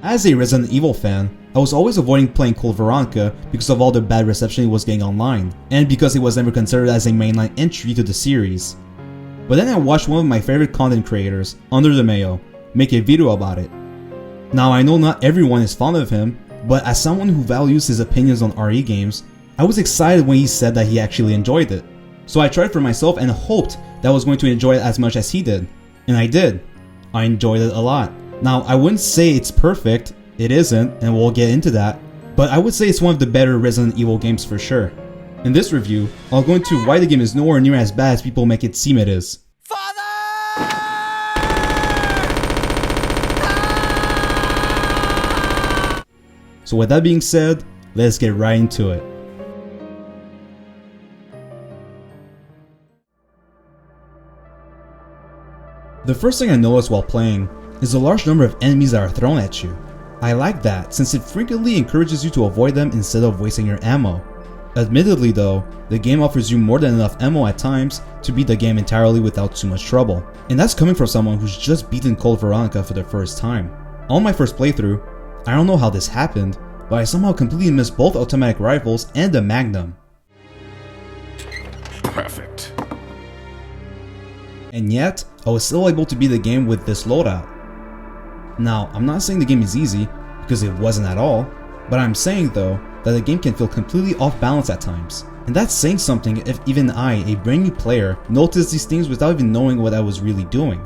As a Resident Evil fan, I was always avoiding playing Code Veronica because of all the bad reception it was getting online, and because it was never considered as a mainline entry to the series. But then I watched one of my favorite content creators, Under the Mayo, make a video about it. Now I know not everyone is fond of him, but as someone who values his opinions on RE games, I was excited when he said that he actually enjoyed it. So I tried for myself and hoped that I was going to enjoy it as much as he did. And I did. I enjoyed it a lot. Now I wouldn't say it's perfect, it isn't, and we'll get into that, but I would say it's one of the better Resident Evil games for sure. In this review, I'll go into why the game is nowhere near as bad as people make it seem it is. So with that being said, let's get right into it. The first thing I noticed while playing is the large number of enemies that are thrown at you. I like that since it frequently encourages you to avoid them instead of wasting your ammo. Admittedly though, the game offers you more than enough ammo at times to beat the game entirely without too much trouble. And that's coming from someone who's just beaten Code Veronica for the first time. On my first playthrough, I don't know how this happened, but I somehow completely missed both automatic rifles and the Magnum. Perfect. And yet, I was still able to beat the game with this loadout. Now, I'm not saying the game is easy, because it wasn't at all, but I'm saying though, that the game can feel completely off balance at times. And that's saying something if even I, a brand new player, noticed these things without even knowing what I was really doing.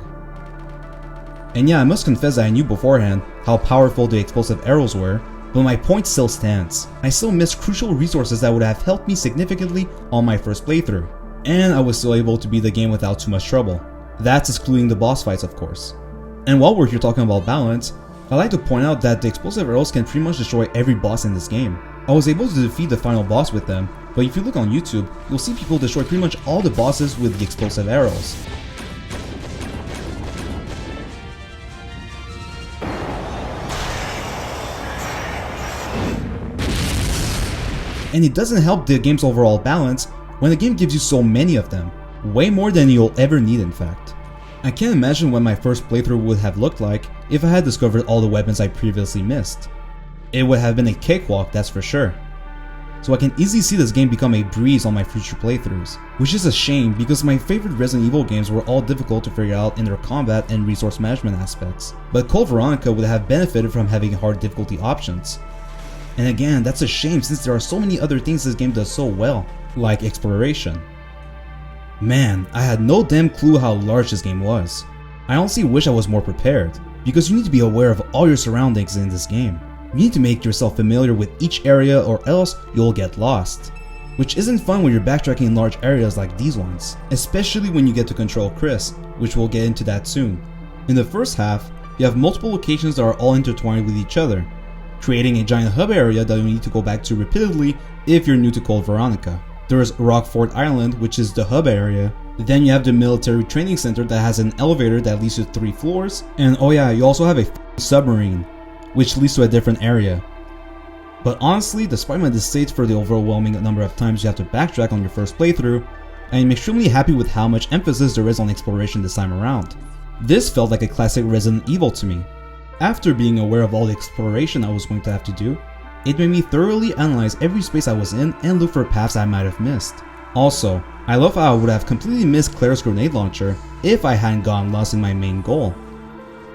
And yeah, I must confess that I knew beforehand how powerful the explosive arrows were, but my point still stands. I still missed crucial resources that would have helped me significantly on my first playthrough. And I was still able to beat the game without too much trouble. That's excluding the boss fights, of course. And while we're here talking about balance, I'd like to point out that the explosive arrows can pretty much destroy every boss in this game. I was able to defeat the final boss with them, but if you look on YouTube, you'll see people destroy pretty much all the bosses with the explosive arrows. And it doesn't help the game's overall balance when the game gives you so many of them. Way more than you'll ever need, in fact. I can't imagine what my first playthrough would have looked like if I had discovered all the weapons I previously missed. It would have been a cakewalk, that's for sure. So I can easily see this game become a breeze on my future playthroughs, which is a shame because my favorite Resident Evil games were all difficult to figure out in their combat and resource management aspects, but Code Veronica would have benefited from having hard difficulty options. And again, that's a shame since there are so many other things this game does so well, like exploration. Man, I had no damn clue how large this game was. I honestly wish I was more prepared, because you need to be aware of all your surroundings in this game. You need to make yourself familiar with each area or else you'll get lost. Which isn't fun when you're backtracking in large areas like these ones, especially when you get to control Chris, which we'll get into that soon. In the first half, you have multiple locations that are all intertwined with each other, creating a giant hub area that you need to go back to repeatedly if you're new to Code Veronica. There is Rockford Island, which is the hub area. Then you have the military training center that has an elevator that leads to 3 floors. And oh yeah, you also have a submarine, which leads to a different area. But honestly, despite my distaste for the overwhelming number of times you have to backtrack on your first playthrough, I am extremely happy with how much emphasis there is on exploration this time around. This felt like a classic Resident Evil to me. After being aware of all the exploration I was going to have to do, it made me thoroughly analyze every space I was in and look for paths I might have missed. Also, I love how I would have completely missed Claire's grenade launcher if I hadn't gotten lost in my main goal.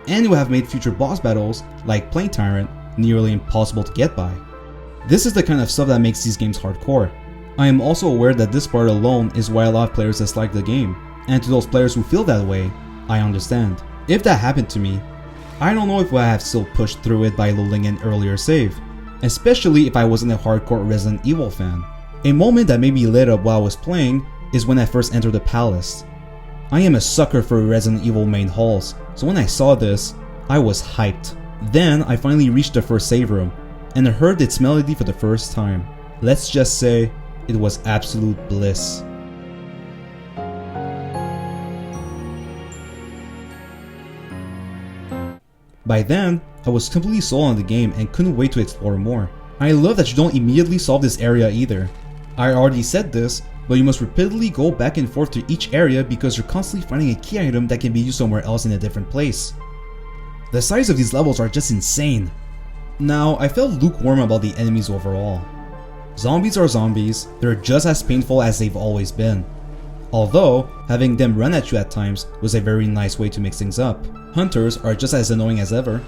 And it would have made future boss battles, like Plane Tyrant, nearly impossible to get by. This is the kind of stuff that makes these games hardcore. I am also aware that this part alone is why a lot of players dislike the game, and to those players who feel that way, I understand. If that happened to me, I don't know if I have still pushed through it by loading an earlier save, especially if I wasn't a hardcore Resident Evil fan. A moment that made me lit up while I was playing is when I first entered the palace. I am a sucker for Resident Evil main halls, so when I saw this, I was hyped. Then I finally reached the first save room, and I heard its melody for the first time. Let's just say, it was absolute bliss. By then, I was completely sold on the game and couldn't wait to explore more. I love that you don't immediately solve this area either. I already said this, but you must repeatedly go back and forth to each area because you're constantly finding a key item that can be used somewhere else in a different place. The size of these levels are just insane. Now, I felt lukewarm about the enemies overall. Zombies are zombies, they're just as painful as they've always been. Although, having them run at you at times was a very nice way to mix things up. Hunters are just as annoying as ever,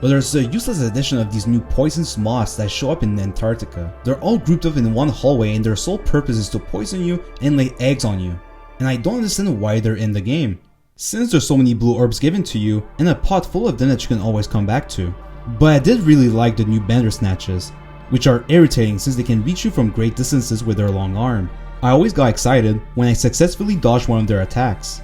but there's a useless addition of these new poisonous moths that show up in Antarctica. They're all grouped up in one hallway and their sole purpose is to poison you and lay eggs on you. And I don't understand why they're in the game, since there's so many blue orbs given to you and a pot full of them that you can always come back to. But I did really like the new Bandersnatches, which are irritating since they can reach you from great distances with their long arm. I always got excited when I successfully dodged one of their attacks.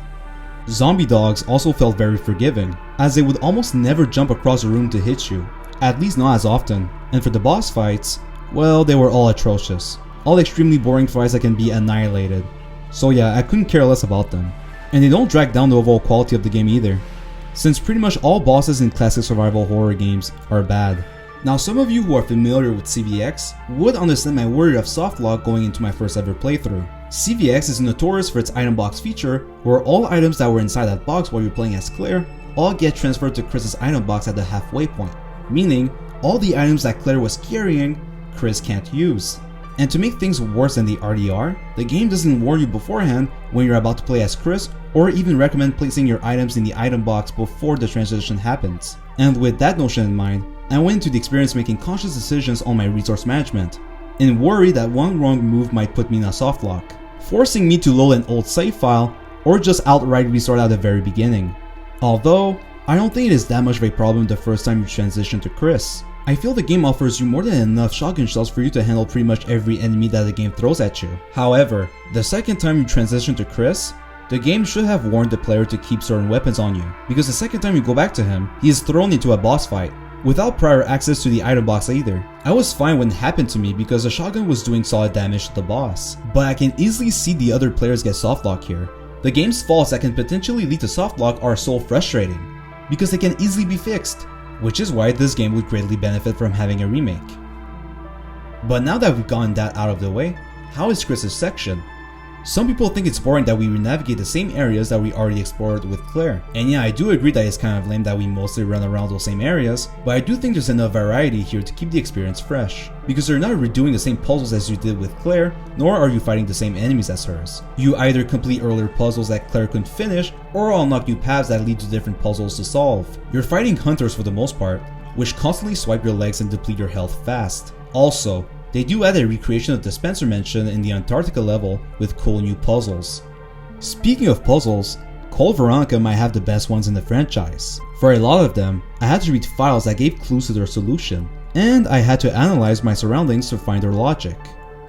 Zombie dogs also felt very forgiving, as they would almost never jump across a room to hit you, at least not as often. And for the boss fights, well, they were all atrocious. All extremely boring fights that can be annihilated. So yeah, I couldn't care less about them. And they don't drag down the overall quality of the game either, since pretty much all bosses in classic survival horror games are bad. Now, some of you who are familiar with CVX would understand my worry of softlock going into my first ever playthrough. CVX is notorious for its item box feature, where all items that were inside that box while you're playing as Claire all get transferred to Chris's item box at the halfway point, meaning all the items that Claire was carrying, Chris can't use. And to make things worse than they already are, the game doesn't warn you beforehand when you're about to play as Chris, or even recommend placing your items in the item box before the transition happens. And with that notion in mind, I went into the experience making conscious decisions on my resource management, in worry that one wrong move might put me in a softlock, forcing me to load an old save file or just outright restart at the very beginning. Although, I don't think it is that much of a problem the first time you transition to Chris. I feel the game offers you more than enough shotgun shells for you to handle pretty much every enemy that the game throws at you. However, the second time you transition to Chris, the game should have warned the player to keep certain weapons on you, because the second time you go back to him, he is thrown into a boss fight, without prior access to the item box either. I was fine when it happened to me because the shotgun was doing solid damage to the boss, but I can easily see the other players get softlock here. The game's faults that can potentially lead to softlock are so frustrating, because they can easily be fixed, which is why this game would greatly benefit from having a remake. But now that we've gotten that out of the way, how is Chris's section? Some people think it's boring that we navigate the same areas that we already explored with Claire. And yeah, I do agree that it's kind of lame that we mostly run around those same areas, but I do think there's enough variety here to keep the experience fresh. Because you're not redoing the same puzzles as you did with Claire, nor are you fighting the same enemies as hers. You either complete earlier puzzles that Claire couldn't finish, or unlock new paths that lead to different puzzles to solve. You're fighting hunters for the most part, which constantly swipe your legs and deplete your health fast. Also, they do add a recreation of the Spencer mentioned in the Antarctica level with cool new puzzles. Speaking of puzzles, Code Veronica might have the best ones in the franchise. For a lot of them, I had to read files that gave clues to their solution, and I had to analyze my surroundings to find their logic.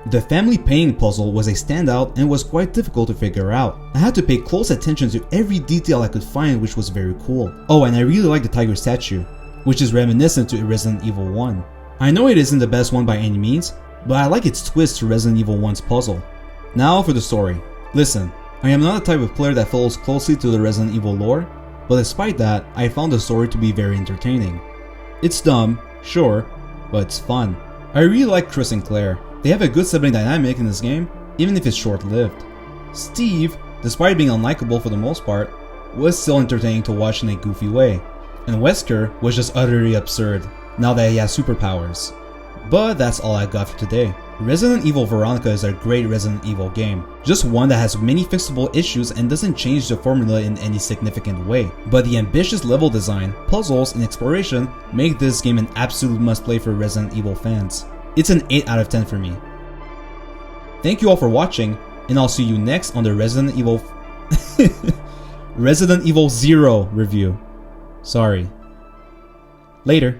The family painting puzzle was a standout and was quite difficult to figure out. I had to pay close attention to every detail I could find, which was very cool. Oh, and I really like the tiger statue, which is reminiscent to Resident Evil 1. I know it isn't the best one by any means, but I like its twist to Resident Evil 1's puzzle. Now for the story. Listen, I am not the type of player that follows closely to the Resident Evil lore, but despite that, I found the story to be very entertaining. It's dumb, sure, but it's fun. I really like Chris and Claire. They have a good sibling dynamic in this game, even if it's short-lived. Steve, despite being unlikable for the most part, was still entertaining to watch in a goofy way. And Wesker was just utterly absurd, now that he has superpowers. But that's all I got for today. Resident Evil Veronica is a great Resident Evil game, just one that has many fixable issues and doesn't change the formula in any significant way. But the ambitious level design, puzzles, and exploration make this game an absolute must-play for Resident Evil fans. It's an 8 out of 10 for me. Thank you all for watching, and I'll see you next on the Resident Evil Resident Evil 0 review. Sorry. Later.